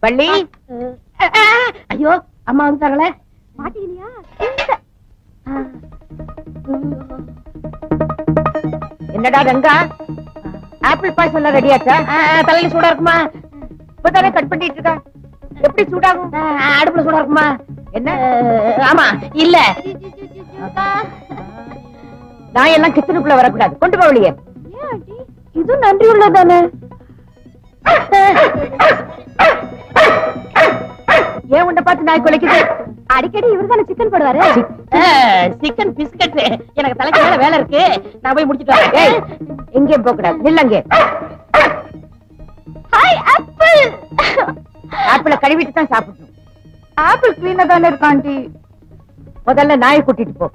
பள்ளி ஐயோ அம்மா வந்துட்டாங்களே மாட்டீங்கயா என்னடா கங்கா ஆப்பிள் பாய்ஸ் எல்லாம் ரெடியாச்சா தலையில சூடா இருக்குமா இப்பதானே கட் பண்ணிட்டு இருக்கா எப்படி சூடாகும் அடுப்புல சூடா இருக்குமா என்ன ஆமா இல்ல நான் எல்லாம் கிச்சனுக்குள்ள வரக்கூடாது கொண்டு போவலையே இது நன்றி உள்ளதானே ஏன் உன்னை பார்த்து நாய் குலைக்குது அடிக்கடி இவர்தானே சிக்கன் போடுவாரு சிக்கன் பிஸ்கட் எனக்கு தலைக்கு மேல வேலை இருக்கு நான் போய் முடிச்சிட்டு வரேன் எங்கேயும் போக கூடாது நில்லங்க ஹாய் ஆப்பிள் ஆப்பிள கழுவிட்டு தான் சாப்பிடணும் ஆப்பிள் கிளீனா தானே இருக்கு ஆண்டி முதல்ல நாயை கூட்டிட்டு போ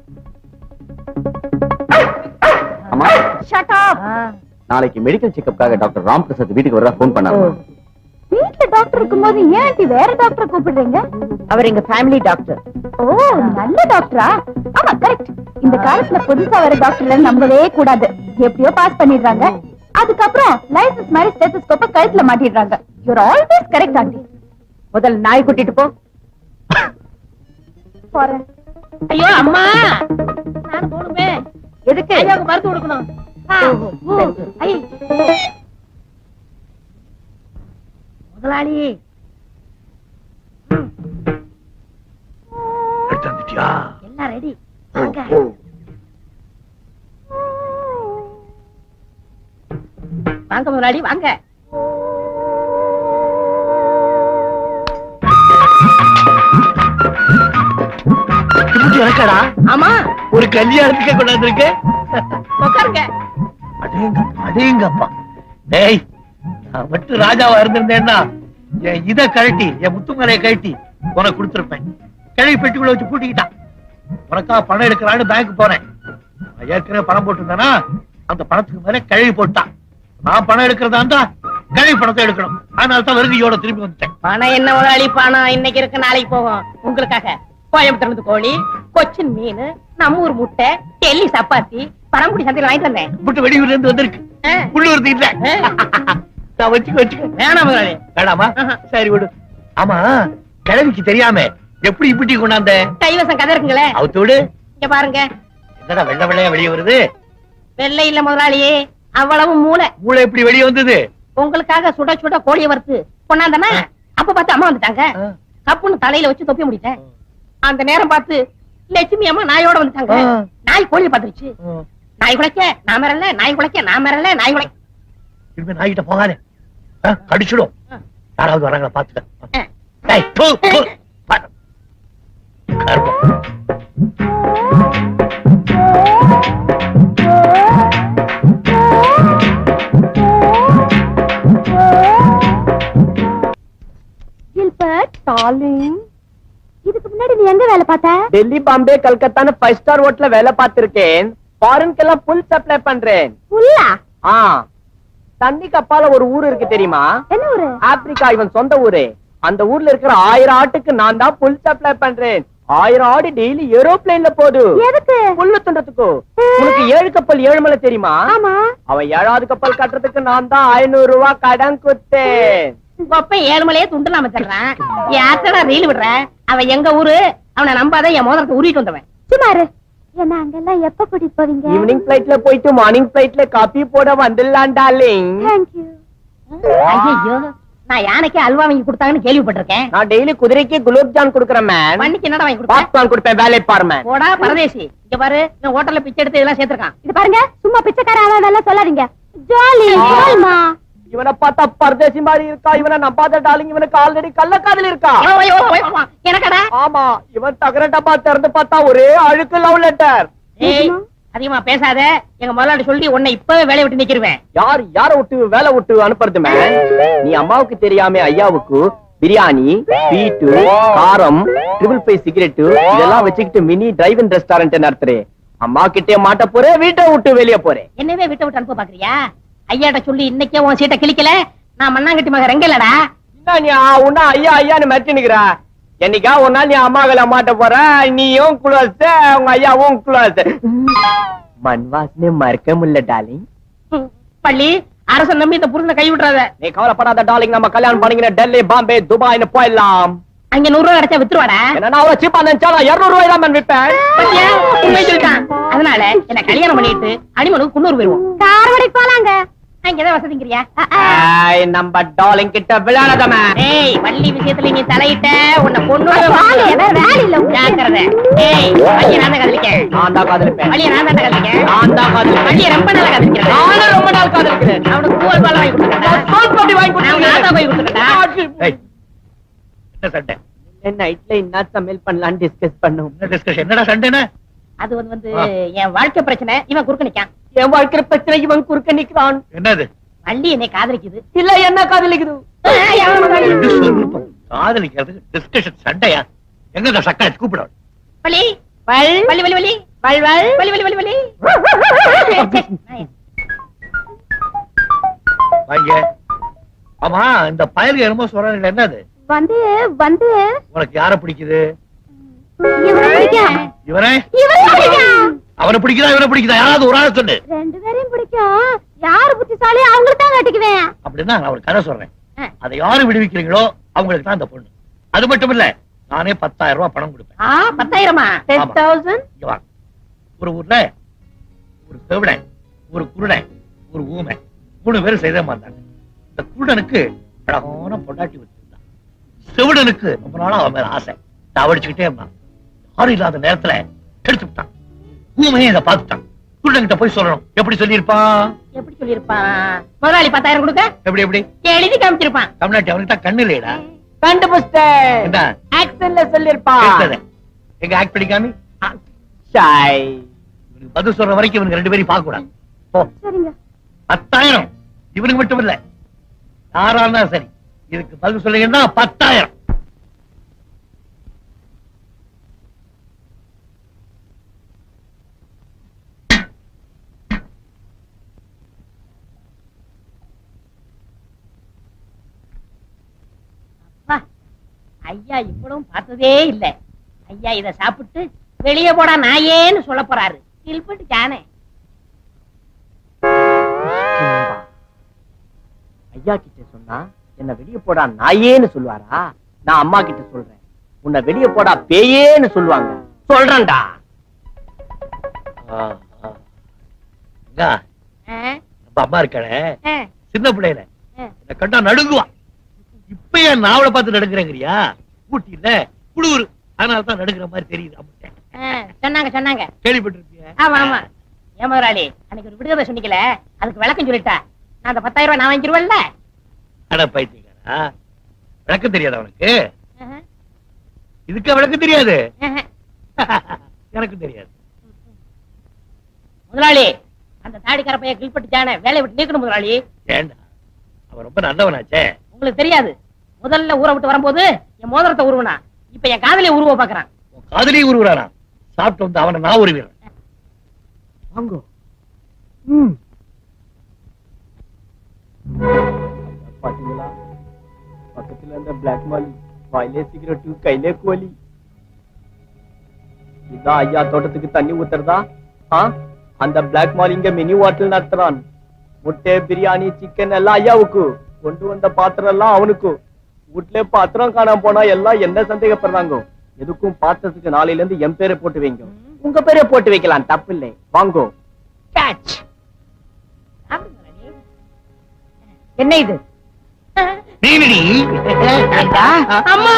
அம்மா ஷட் அப் நாளைக்கு மெடிக்கல் செக்கப்காக டாக்டர் ராம் பிரசாத் வீட்டுக்கு வரதா போன் பண்ணாரு வீட்ல டாக்டர் இருக்கும்போது ஏன் ஆண்டி வேற டாக்டரை கூப்பிடுறீங்க அவர் எங்க ஃபேமிலி டாக்டர் ஓ நல்ல டாக்டரா ஆமா கரெக்ட் இந்த காலத்துல புதுசா வர டாக்டர்ல நம்பவே கூடாது எப்படியோ பாஸ் பண்ணிடுறாங்க அதுக்கப்புறம் லைசன்ஸ் மாதிரி ஸ்டெத்தஸ்கோப்ப கழுத்துல மாட்டிடுறாங்க you are always correct aunty முதல்ல நாய் கூட்டிட்டு போ போறேன் ஐயோ அம்மா நான் போணுமே எதுக்கு ஐயாவுக்கு மருந்து கொடுக்கணும் முதலாளி எல்லாம் ரெடி வாங்க முதலாளி வாங்க எனக்கடா ஆமா ஒரு கல்யாணத்துக்கு கொண்டாந்து இருக்கு உட்காருங்க அடேங்கப்பா டேய் நான் மட்டும் ராஜாவா இருந்திருந்தேன்னா என் இதை கழட்டி என் முத்துமலையை கழட்டி உனக்கு கொடுத்துருப்பேன் கிழவி பெட்டிக்குள்ள வச்சு பூட்டிக்கிட்டான் உனக்கா பணம் எடுக்கலான்னு பேங்க் போனேன் நான் ஏற்கனவே பணம் போட்டிருந்தேனா அந்த பணத்துக்கு மேல கிழவி போட்டான் நான் பணம் எடுக்கிறதா இருந்தா கிழவி பணத்தை எடுக்கணும் அதனால தான் வருகையோட திரும்பி வந்துட்டேன் பணம் என்ன முதலாளி பணம் இன்னைக்கு இருக்கு நாளைக்கு போகும் உங்களுக்காக கோயம்புத்தூர்ல கோழி கொச்சின் மீன் நம்ம ஊர் முட்டை டெல்லி சப்பாத்தி பரம்புடி சந்தையில வாங்கிட்டு வந்தேன் முட்டை வெளியூர்ல இருந்து வந்திருக்கு உள்ளூர் இல்ல நான் வச்சுக்க வேணாம் முதலாளி வேணாமா சரி விடு ஆமா கிழவிக்கு தெரியாம எப்படி இப்படி கொண்டாந்த கைவசம் கதை இருக்குங்களே அவத்தோடு இங்க பாருங்க என்னடா வெள்ளை வெள்ளையா வெளியே வருது வெள்ளை இல்ல முதலாளியே அவ்வளவு மூளை மூளை எப்படி வெளியே வந்தது உங்களுக்காக சுட சுட கோழியை வறுத்து கொண்டாந்தனா அப்ப பார்த்து அம்மா வந்துட்டாங்க கப்புன்னு தலையில வச்சு தொப்பி முடிட்டேன் அந்த நேரம் பார்த்து லட்சுமி அம்மா நாயோட வந்துட்டாங்க நாய் கோழியை பார்த்துருச்சு நாய் குலைக்க நான் மரல நாய் குலைக்க நான் மரல நாய் குலை இனிமே நாய்கிட்ட போகாதே கடிச்சிடும் யாராவது வராங்களா பாத்துக்க இதுக்கு முன்னாடி நீ எங்க வேலை பார்த்த? டெல்லி பாம்பே கல்கத்தான்னு 5 ஸ்டார் ஹோட்டல்ல வேலை பார்த்திருக்கேன். ஃபாரின்க்கெல்லாம் புல் சப்ளை பண்றேன். புல்லா? தண்ணி கப்பால ஒரு ஊர் இருக்கு தெரியுமா? என்ன ஊரு? ஆப்பிரிக்கா இவன் சொந்த ஊரு. அந்த ஊர்ல இருக்கிற 1000 ஆட்டுக்கு நான் தான் புல் சப்ளை பண்றேன். 1000 ஆடு டெய்லி ஏரோப்ளேன்ல போகுது. எதுக்கு? புல்லு துண்டத்துக்கு. உனக்கு 7 கப்பல் 7 மலை தெரியுமா? ஆமா. அவன் 7வது கப்பல் கட்டுறதுக்கு நான் தான் 500 ரூபாய் கடன் கொடுத்தேன். கொப்ப 7 மலையே துண்டலாம தர்றான். யார்ட்டடா ரீல் விடுற? அவன் எங்க ஊரு? அவனை நம்பாத என் மோதிரத்தை உருட்டிட்டு வந்தவன். சுமாரு என்ன அங்கெல்லாம் எப்ப கூட்டிட்டு போவீங்க? ஈவினிங் ஃளைட்ல போயிட்டு மார்னிங் ஃளைட்ல காபி போட வந்துடலாம் டார்லிங். Thank you. ஐயோ நான் யானைக்கு அல்வா வாங்கி கொடுத்தாங்கன்னு கேள்விப்பட்டிருக்கேன். நான் டெய்லி குதிரைக்கு குலோப் ஜான் கொடுக்கறேன் மேம். பண்ணிக்கு என்னடா வாங்கி கொடுப்பேன்? பாப்கார்ன் கொடுப்பேன் வேலை பாரு மேம். போடா பரதேசி. இங்க பாரு நான் ஹோட்டல்ல பிச்சை எடுத்து இதெல்லாம் சேர்த்திருக்கான். இது பாருங்க சும்மா பிச்சைக்கார ஆளாதெல்லாம் சொல்லாதீங்க. ஜாலி ஜாலிமா. இவனை பார்த்தா பரதேசி மாதிரி இருக்கா. இவனை நம்பாத டார்லிங். இவனுக்கு ஆல்ரெடி கள்ளக்காதல் இருக்கா. எனக்கடா? ஆமா இவன் தகர டப்பா திறந்து பார்த்தா ஒரே அழுக்கு லவ் லெட்டர். ஏய் அதிகமா பேசாத. எங்க முதலாளி சொல்லி உன்னை இப்பவே வேலைய விட்டு நிக்கிருவேன். யார விட்டு வேலை விட்டு அனுப்புறது மேம்? நீ அம்மாவுக்கு தெரியாம ஐயாவுக்கு பிரியாணி, ஸ்வீட்டு, காரம், 555 சிகரெட் இதெல்லாம் வச்சுக்கிட்டு மினி டிரைவ் இன் ரெஸ்டாரண்ட் நடத்துறேன். அம்மா கிட்டே மாட்ட போறேன். வீட்டை விட்டு வெளியே போறேன். என்னவே வீட்டை விட்டு அனுப்ப பாக்குறியா? ஐயாட்ட சொல்லி இன்னைக்கே உன் சீட்டை கிழிக்கல. நான் மண்ணாங்கட்டி மக ரெங்கலடா. என்ன நீ உன்னா ஐயா ஐயான்னு மிரட்டி நிக்கிற? என்னைக்கா ஒரு நாள் நீ அம்மாக்களை மாட்ட போற. நீயும் குளோஸ் உங்க ஐயாவும் குளோஸ். மண் வாசனை மறக்க முடியல டார்லிங். பள்ளி அரசன் நம்பி இந்த புருஷனை கை விட்டுறாத. நீ கவலைப்படாத டார்லிங், நம்ம கல்யாணம் பண்ணிக்கிற டெல்லி, பாம்பே, துபாய்னு போயிடலாம். அங்க 100 ரூபாய் கிடைச்சா வித்துருவாடா. என்ன அவ்வளவு சீப்பா நினைச்சா 200 ரூபாய் தான் நான் விற்பேன். பத்தியா உண்மை சொல்லிட்டான். அதனால என்ன கல்யாணம் பண்ணிட்டு அடிமனுக்கு குன்னூர் போயிருவோம். காரவடைக்கு போலாங்க. அங்கதான் வசதிங்கிறியா? நம்ம டார்லிங் கிட்ட விளையாடாதமே. ஏய் வள்ளி விஷயத்துல நீ தலையிட்ட உன்னை கொன்னூர் வேலை இல்ல. ஜாக்கிரதை. ஏய் வள்ளியை நான் தான் காதலிக்கேன். நான் தான் காதலிப்பேன். வள்ளியை நான் தான் காதலிக்கேன். நான் தான் காதலிப்பேன். வள்ளியை ரொம்ப நாளா காதலிக்கிறேன். நானும் ரொம்ப நாள் காதலிக்கிறேன். அவனுக்கு பூவல் பால் வாங்கி கொடுத்துட்டா. சோல்படி வாங்கி அவங்க ஆத்தா போய் கொடுத்துட்டா. ஏய், என்ன சண்டை? நைட்ல என்ன சமையல் பண்ணலாம்னு டிஸ்கஸ் பண்ணும். என்ன டிஸ்கஷன்? என்னடா சண்டைன்னு? அது வந்து என் வாழ்க்கை பிரச்சனை. இவன் குறுக்க நிக்கான். என் வாழ்க்கை பிரச்சனை இவன் குறுக்க நிக்கிறான். என்னது? வள்ளி என்னை காதலிக்குது. இல்ல என்ன காதலிக்குது. ரெண்டு சொல்லுப்போம். காதலிக்கிறதுக்கு டிஸ்கஷன் சண்டையா? எங்க சக்கரை கூப்பிட? வள்ளி வள் வள்ளி வள்ளி வள்ளி வள் வள் வள்ளி வள்ளி வள்ளி வள்ளி. வாங்க. ஆமா, இந்த பயலுக்கு என்னமோ சொல்றாங்க, என்னது? வந்து வந்து உனக்கு யார பிடிக்குது? இவனை பிடிக்கும். இவனே? இவனை பிடிக்கும். அவனை பிடிக்குதா இவனை பிடிக்குதா? யாராவது ஒரு ஆள் சொல்லு. ரெண்டு பேரையும் பிடிக்கும். யாரு புத்திசாலி அவங்களுக்கு தான் கட்டிக்குவேன். அப்படின்னா நான் ஒரு கதை சொல்றேன். அதை யாரு விடுவிக்கிறீங்களோ அவங்களுக்கு தான் அந்த பொண்ணு. அது மட்டும் இல்ல, நானே 10,000 ரூபாய் பணம் கொடுப்பேன். 10,000-ஆ? 10,000. இங்க வா. ஒரு ஊர்ல ஒரு செவிடன், ஒரு குருடன், ஒரு ஊமை 3 பேரும் செய்த மாட்டாங்க. இந்த குருடனுக்கு அழகான பொண்டாட்டி வச்சிருந்தான். செவிடனுக்கு ரொம்ப நாளா அவன் மேல ஆசை. தவடிச்சுக்கிட்டே இருந்தான். யாரும் இல்லாத நேரத்துல எடுத்து விட்டான். ஊமையே இதை பார்த்துட்டான். குருடன்கிட்ட போய் சொல்லணும். எப்படி சொல்லியிருப்பான்? எப்படி சொல்லிருப்பான்? முதலாளி 10,000 கொடுக்க எப்படி எப்படி எழுதி காமிச்சிருப்பான். தமிழ்நாட்டு அவனுக்கு தான் கண்ணு இல்லையடா. கண்டுபிடிச்சேன். என்ன ஆக்சன்ல சொல்லிருப்பான். கேட்டது? எங்க ஆக்ட் பண்ணிக்காமி ஷாய். இவனுக்கு பதில் சொல்ற வரைக்கும் இவனுக்கு 2 பேரையும் பார்க்க கூடாது. போ. சரிங்க. 10,000 இவனுக்கு மட்டும் இல்ல, யாரா இருந்தா சரி. இதுக்கு பதில் சொல்லுங்கன்னா 10,000. ஐயா இப்பவும் பார்த்ததே இல்ல. ஐயா இத சாப்பிட்டு வெளியே போடா நாயேன்னு சொல்ல போறாரு. சில்பட்டு ஜானே. ஐயா கிட்ட சொன்னா என்ன வெளிய போடா நாயேன்னு சொல்லுவாரா? நான் அம்மா கிட்ட சொல்றேன், உன்னை வெளிய போடா பேயேன்னு சொல்லுவாங்க. சொல்றேன்டா. நம்ம அம்மா இருக்காளே, சின்ன பிள்ளையில என்ன கண்டா நடுங்குவா. இப்ப ஏன் நாவலை பார்த்து நடுங்குறேங்கிறியா? ஊட்டி இல்ல குளூர், அதனாலதான் நடுங்குற மாதிரி தெரியுது. சொன்னாங்க சொன்னாங்க. கேள்விப்பட்டிருப்பிய? ஆமா ஆமா. ஏன் முதலாளி அன்னைக்கு ஒரு விடுதலை சொன்னீங்களே, அதுக்கு விளக்கம் சொல்லிட்டா. நான் அந்த 10,000 ரூபாய் நான் வாங்கிடுவேன்ல. அட பைத்தியக்காரா, விளக்கம் தெரியாது அவனுக்கு? இதுக்கு விளக்கம் தெரியாது? எனக்கு தெரியாது. முதலாளி அந்த தாடிக்கார பையன் கில்பட்டு ஜானே வேலையை விட்டு நீக்கணும் முதலாளி. ஏண்டா, அவன் ரொம்ப நல்லவனாச்சே. உங்களுக்கு தெரியாது, முதல்ல ஊரை விட்டு வரும்போது என் மோதிரத்தை உருவனா, இப்ப என் காதலியை உருவ பாக்குறான். காதலி உருவுறானா? சாப்பிட்டு வந்து அவனை நான் உருவிடுறேன். வாங்கோ. பாத்தீங்களா, பக்கத்துல இருந்த பிளாக் மாலி வாயிலே சிகரெட்டு கையிலே கோலி. இதான் ஐயா தோட்டத்துக்கு தண்ணி ஊத்துறதா? அந்த பிளாக் மாலி இங்க மினி வாட்டல் நடத்துறான். முட்டை, பிரியாணி, சிக்கன் எல்லாம் ஐயாவுக்கு. கொண்டு வந்த பாத்திரம் எல்லாம் அவனுக்கு. வீட்டுல பாத்திரம் காணாம போனா எல்லாம் என்ன சந்தேகப்படுறாங்க. எதுக்கும் பாத்திரத்துக்கு நாளையில இருந்து என் பேரை போட்டு வைங்க. உங்க பேரை போட்டு வைக்கலாம், தப்பு இல்லை. வாங்கோ. கேட்ச். என்ன இது? அம்மா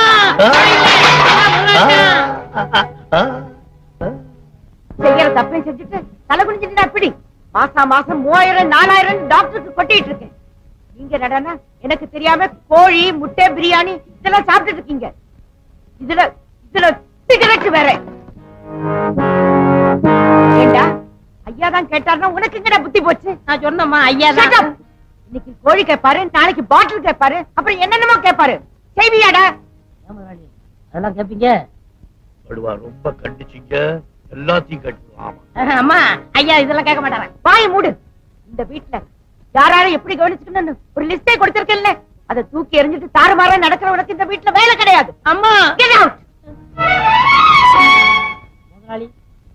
செய்யற தப்பை செஞ்சுட்டு தலை குனிஞ்சிட்டு அப்படி மாசம் 3000 4000 டாக்டருக்கு கொட்டிட்டு இருக்கேன். நீங்க நடனா எனக்கு தெரியாம கோழி, முட்டை, பிரியாணி இதெல்லாம் சாப்பிட்டுட்டு இருக்கீங்க. இதுல சிகரெட் வேற. ஏண்டா ஐயா தான் கேட்டாருன்னா உனக்கு எங்கடா புத்தி போச்சு? நான் சொன்னம்மா ஐயா தான். இன்னைக்கு கோழி கேட்பாரு, நாளைக்கு பாட்டில் கேட்பாரு, அப்புறம் என்னென்னமோ கேட்பாரு. செய்வியாடா? அதெல்லாம் கேப்பீங்க? ரொம்ப கண்டிச்சிங்க, எல்லாத்தையும் கட்டுவான். அம்மா ஐயா இதெல்லாம் கேட்க மாட்டாங்க. வாய மூடு. இந்த வீட்டுல யாராரும் எப்படி கவனிச்சுக்கணும்னு ஒரு லிஸ்டே கொடுத்திருக்கேன்ல, அதை தூக்கி எறிஞ்சிட்டு தாறுமாறா நடக்கிறவனுக்கு இந்த வீட்டுல வேலை கிடையாது. அம்மா Get out. முதலாளி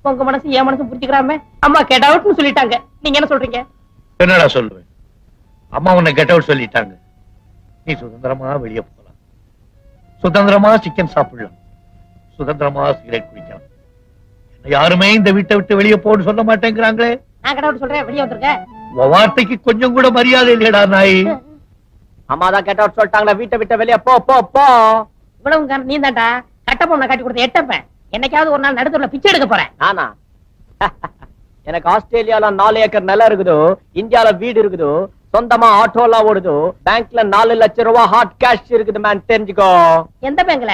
உங்க மனசு என் மனசு புரிஞ்சுக்கிறாம அம்மா கெட் அவுட்னு சொல்லிட்டாங்க. நீங்க என்ன சொல்றீங்க? என்னடா சொல்லுவேன்? அம்மா உன்னை கெட் அவுட் சொல்லிட்டாங்க. நீ சுதந்திரமா வெளியே போகலாம், சுதந்திரமா சிக்கன் சாப்பிடலாம், சுதந்திரமா சிகரெட் குடிக்கலாம். யாருமே இந்த வீட்டை விட்டு வெளியே போன்னு சொல்ல மாட்டேங்கிறாங்களே. நான் கடவுள் சொல்றேன், வெளியே வந்துருங்க. உன் வார்த்தைக்கு கொஞ்சம் கூட மரியாதை இல்லையடா நாய். அம்மா தான் கேட்ட சொல்லிட்டாங்களா, வீட்டை விட்டு வெளியே போ போ போ. இவ்வளவு நீ தான்டா கட்ட பொண்ணை கட்டி கொடுத்த எட்டப்பேன். என்னைக்காவது ஒரு நாள் நடுத்தூர்ல பிச்சை எடுக்க போறேன். நானா? எனக்கு ஆஸ்திரேலியால 4 ஏக்கர் நிலம் இருக்குதோ, இந்தியால வீடு இருக்குதோ, சொந்தமா ஆட்டோ எல்லாம் ஓடுதோ, பேங்க்ல 4 லட்சம் ரூபாய் ஹாட் கேஷ் இருக்குது மேன், தெரிஞ்சுக்கோ. எந்த பேங்க்ல?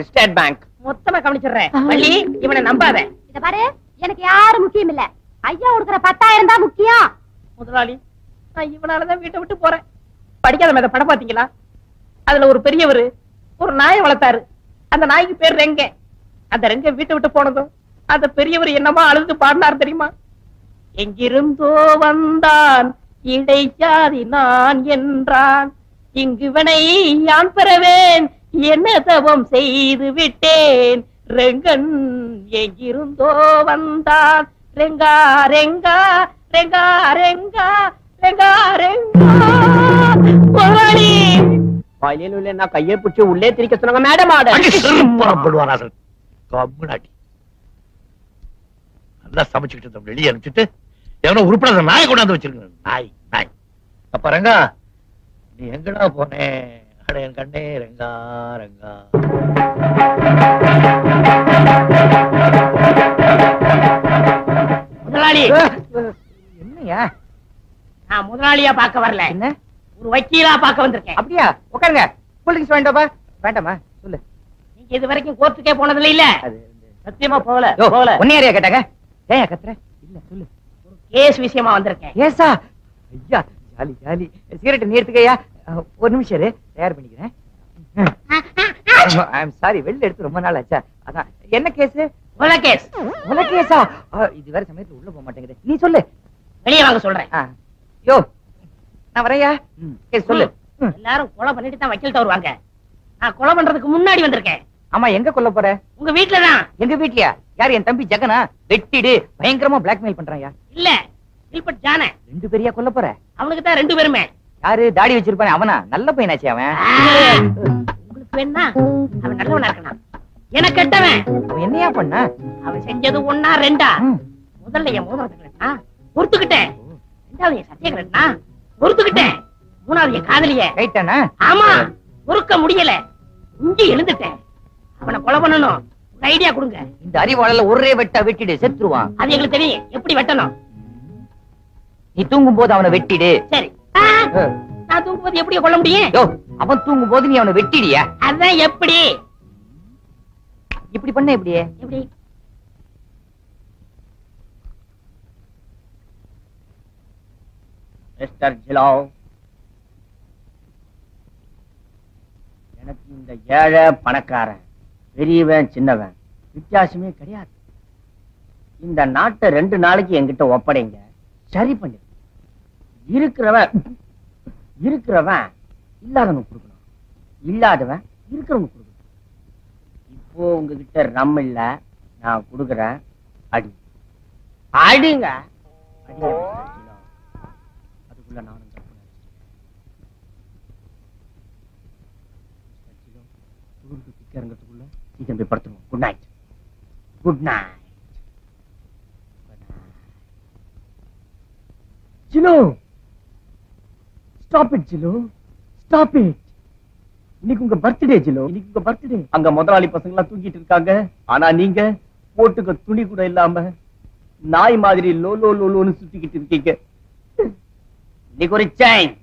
State bank. மொத்தமா கவனிச்சிடுறேன். வள்ளி, இவனை நம்பாத. இத பாரு, எனக்கு யாரும் முக்கியம் இல்ல. ஐயா கொடுக்கிற 10,000 தான் முக்கியம். முதலாளி, நான் இவனாலதான் வீட்டை விட்டு போறேன். படிக்காத மேத படம் பாத்தீங்களா? அதுல ஒரு பெரியவர் ஒரு நாயை வளர்த்தாரு. அந்த நாய்க்கு பேர் ரெங்க. அந்த ரெங்க வீட்டை விட்டு போனதும் அந்த பெரியவர் என்னமா அழுது பாடினார் தெரியுமா? எங்கிருந்தோ வந்தான் இடைச்சாதி நான் என்றான், இங்குவனை யான் பெறவேன், என்ன தவம் செய்து விட்டேன். ரெங்கன் எங்கிருந்தோ வந்தான், ரெங்கா ரெங்கா ரெங்கா ரெங்கா ரெங்கா ரெங்கா. முதலாளி, வாயிலே உள்ள நான் கையை பிடிச்சி உள்ளே திரிக்க சொன்னாங்க மேடம். புறப்படுவாரார்கள் கம்முனாட்டி. நல்லா சமைச்சுக்கிட்டு வெளியே அனுப்பிச்சுட்டு எவனோ உருப்படாத நாய் கொண்டாந்து வச்சிருக்க. நாய் நாய். அப்ப ரங்கா, நீ எங்கடா போனே? அட என் கண்ணே ரங்கா ரங்கா. முதலாளி, என்னையா? நான் முதலாளியா பார்க்க வரல, என்ன ஒரு வக்கீலா பார்க்க வந்திருக்கேன். அப்படியா? உட்காருங்க. கூல்ட்ரிங்க்ஸ் வேண்டாப்பா? வேண்டாமா? சொல்லு. நீங்க இது வரைக்கும் கோர்ட்டுக்கே போனதில்ல இல்ல? அது சத்தியமா போகல. யோ, போகல. உன்னை யாரையா கேட்டாங்க? ஏன் கத்துற? இல்ல சொல்லு. ஒரு கேஸ் விஷயமா வந்திருக்கேன். ஏசா? ஐயா, ஜாலி ஜாலி. சிகரெட் நீ எடுத்துக்கயா? ஒரு நிமிஷம் இரு, தயார் பண்ணிக்கிறேன். ஐ அம் சாரி, வெளில எடுத்து ரொம்ப நாள் ஆச்சா. அதான். என்ன கேஸ்? கொலை கேஸ். உன கேஸா? இது வேற சமயத்துல உள்ள போக மாட்டேங்குது. நீ சொல்லு. வெளியே வாங்க சொல்றேன். யோ, நான் வரையா? கேஸ் சொல்லு. எல்லாரும் கொலை பண்ணிட்டு தான் வக்கீல்ட்ட வருவாங்க. நான் கொலை பண்றதுக்கு முன்னாடி வந்திருக்கேன். ஆமா, எங்க கொல்ல போற? உங்க வீட்டுலதான். எங்க வீட்லயா? யார்? என் தம்பி ஜெகனா? வெட்டிடு, பயங்கரமா பிளாக்மெயில் பண்றாயா? இல்ல, இல்பட் ஜான. 2 பேரையா கொல்ல போற? அவனுக்கு தான் 2 பேருமே. யாரு? தாடி வச்சிருப்பானே அவனா? நல்ல பையனாச்சே அவன். உங்களுக்கு வேணா அவன் நல்லவனா இருக்கான், எனக்கு கெட்டவன். அவன் என்னையா பண்ண? அவன் செஞ்சது 1 2. முதல்ல என் மோதிரத்துக்கு பொறுத்துக்கிட்டேன். 2வது என் சத்தியகிரா பொறுத்துக்கிட்டேன். 3வது என் காதலிய ரைட்டானா? ஆமா, பொறுக்க முடியல. இஞ்சி எழுந்துட்டேன். அவனை கொலை பண்ணணும். ஒரு ஐடியா கொடுங்க. இந்த அறிவாளல ஒரே வெட்டா வெட்டிடு, செத்துருவான். அது எங்களுக்கு தெரியும் எப்படி வெட்டணும். நீ தூங்கும் போது அவனை வெட்டிடு. சரி. நான் தூங்கும்போது எப்படி கொல்ல முடியும்? யோ, அவன் தூங்கும் போது நீ அவனை வெட்டிடியா? அதான் எப்படி? இப்படி பண்ண எப்படியே? எப்படி? மிஸ்டர் ஜிலோ, எனக்கு இந்த ஏழை பணக்காரன், பெரியவன் சின்னவன் வித்தியாசமே கிடையாது. இந்த நாட்டை 2 நாளைக்கு என்கிட்ட ஒப்படைங்க, சரி பண்ணு. இருக்கிறவன் இல்லாதவனுக்கு கொடுக்கணும், இல்லாதவன் இருக்கிறவங்க கொடுக்கணும். இப்போ உங்ககிட்ட ரம் இல்ல, நான் கொடுக்குறேன். அடி அடிங்க, அடிங்க. அதுக்குள்ள நானும் இறங்கிறதுக்குள்ள சீக்கிரம் போய் படுத்துருவோம். Good night. Good night. Jilo, stop it Jilo, stop it. இன்னைக்கு உங்க பர்த்டே ஜிலோ, இன்னைக்கு உங்க பர்த்டே. அங்க முதலாளி பசங்க எல்லாம் தூங்கிட்டு இருக்காங்க. ஆனா நீங்க போட்டுக்க துணி கூட இல்லாம நாய் மாதிரி லோ லோ லோன்னு சுத்திக்கிட்டு இருக்கீங்க. இன்னைக்கு ஒரு சேஞ்ச்.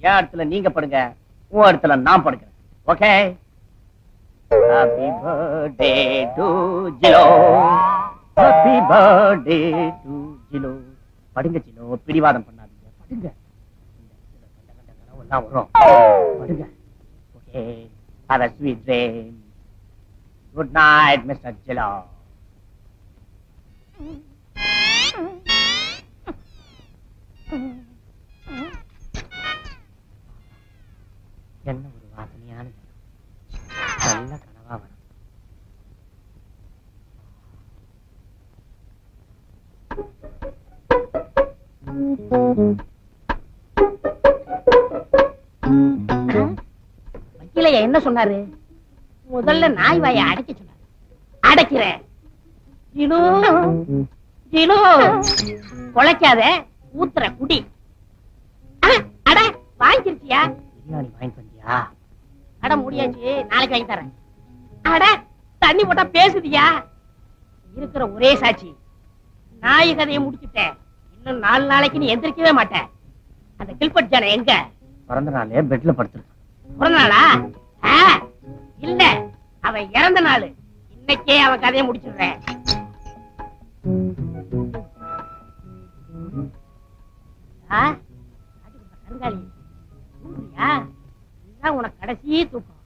என் இடத்துல நீங்க படுங்க, உன் இடத்துல நான் படுக்கிறேன். Okay? Happy birthday to Jilo. Happy birthday to Jilo. படுங்க ஜிலோ, பிடிவாதம் பண்ணாதீங்க. படுங்க. எல்லாம் வரும். படுங்க. Okay. Have a sweet dream. Good night, Mr. Jilo. என்ன ஒரு வாசனையான நல்ல கனவா வரும். வக்கீலையா என்ன சொன்னாரு? முதல்ல நாய் வாயை அடைக்க சொன்னாரு. அடைக்கிறேன். கொலைக்காத, ஊத்துற குடி. அட வாங்கிருச்சியா? பிரியாணி வாங்கி தந்தியா? அட முடியாச்சு, நாளைக்கு வாங்கி தரேன். அட தண்ணி போட்டா பேசுதியா? இருக்கிற ஒரே சாட்சி. நாய் கதையை முடிச்சுட்டேன். இன்னும் 4 நாளைக்கு நீ எந்திரிக்கவே மாட்டேன். அந்த கில்பட் ஜான எங்க? பிறந்த நாளே பெட்ல படுத்துருக்கான். பிறந்த நாளா? இல்ல, அவன் இறந்த நாள். இன்னைக்கே அவன் கதையை முடிச்சிடுறேன். கருங்காலி இதுதான் உனக்கு கடைசி தூக்கம்.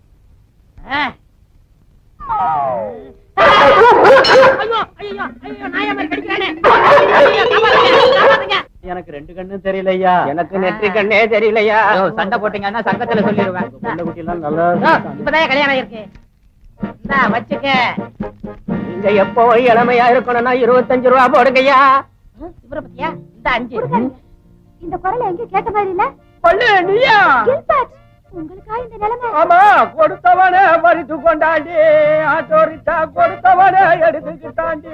எனக்கு 2 கண்ணும் தெரியலையா? எனக்கு நெற்றி கண்ணே தெரியலையா? சண்டை போட்டீங்கன்னா சங்கத்துல சொல்லிடுவேன். குட்டி எல்லாம் நல்லா இப்பதான் கல்யாணம் இருக்கு. வச்சுக்க. நீங்க எப்போ இளமையா இருக்கணும்னா 25 ரூபா போடுங்கய்யா. இவரை பத்தியா? இந்த 5. இந்த குரல் எங்க கேட்ட மாதிரி இல்ல? பள்ளு நீயா? உங்களுக்கா இந்த நிலைமை? ஆமா, கொடுத்தவனே மறித்து கொண்டாண்டி, ஆட்டோரிச்சா கொடுத்தவனே எடுத்துக்கிட்டாண்டி.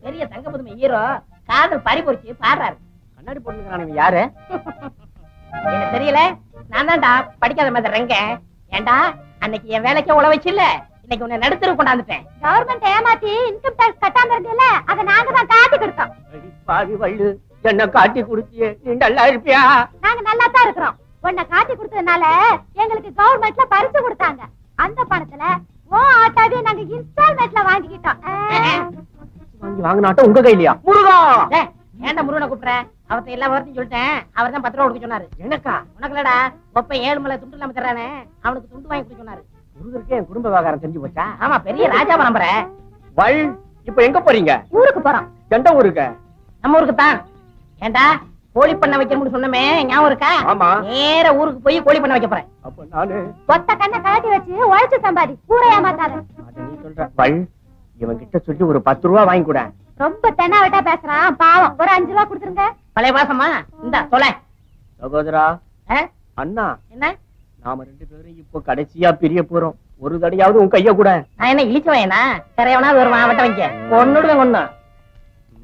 பெரிய தங்க புதுமை ஹீரோ காதல் பறிபொறிச்சு பாடுறாரு. கண்ணாடி போட்டுக்கிறான். யாரு? என்ன தெரியல. நான் தான்டா படிக்காத மாதிரி ரெங்க. ஏண்டா அன்னைக்கு என் வேலைக்கே உழ வச்சில்ல, இன்னைக்கு உன்னை நடுத்தர கொண்டாந்துட்டேன். கவர்மெண்ட் ஏமாத்தி இன்கம் டாக்ஸ் கட்டாம இருந்தீல்ல, அதை நாங்க தான் காட்டி கொடுத்தோம். பாதி வள்ளு என்ன காட்டி குடுத்தியே, நீ நல்லா இருப்பியா? நாங்க நல்லா தான் இருக்கிறோம். உன்னை காட்டி கொடுத்ததுனால எங்களுக்கு கவர்மெண்ட்ல பரிசு கொடுத்தாங்க. அந்த பணத்துல ஆட்டாவே நாங்க இன்ஸ்டால்மெண்ட்ல வாங்கிக்கிட்டோம். வாங்கி வாங்கினாட்டம் உங்க கையிலயா? முருகா! ஏன்டா முருகனை கூப்பிடுற? அவர்த்த எல்லா வார்த்தையும் சொல்லிட்டேன். அவர் தான் 10 ரூபா கொடுக்க சொன்னாரு. எனக்கா? உனக்கு இல்லடா, ஒப்ப 7 மலை துண்டு இல்லாம தர்றானே, அவனுக்கு துண்டு வாங்கி கொடுக்க சொன்னாரு. முருகருக்கு என் குடும்ப விவகாரம் தெரிஞ்சு போச்சா? ஆமா, பெரிய ராஜா பரம்பரை. வள், இப்ப எங்க போறீங்க? ஊருக்கு போறோம். எந்த ஊருக்கு? நம்ம ஊருக்கு தான். ஏண்டா கோழி பண்ண வைக்கணும்னு சொன்னமே ஞாபகம் இருக்கா? ஆமா. நேர ஊருக்கு போய் கோழி பண்ண வைக்க போறேன். அப்ப நானு ஒத்த கண்ணை கழட்டி வச்சு உழைச்சு சம்பாதி, கூரை ஏமாத்தாத. அத நீ சொல்ற. வள், இவன் கிட்ட சொல்லி ஒரு 10 ரூபா வாங்கி கூட. ரொம்ப தென்னாவட்டா பேசுறான், பாவம். ஒரு 5 ரூபா கொடுத்துருங்க. பழைய வாசமா? இந்த தொலை. சகோதரா, அண்ணா, என்ன நாம 2 பேரும் இப்போ கடைசியா பிரிய போறோம். ஒரு தடையாவது உன் கைய கூட. நான் என்ன இழிச்சவனா? தெரியவனா வருவான், வட்ட வைக்க ஒன்னுடுவேன் ஒண்ணு.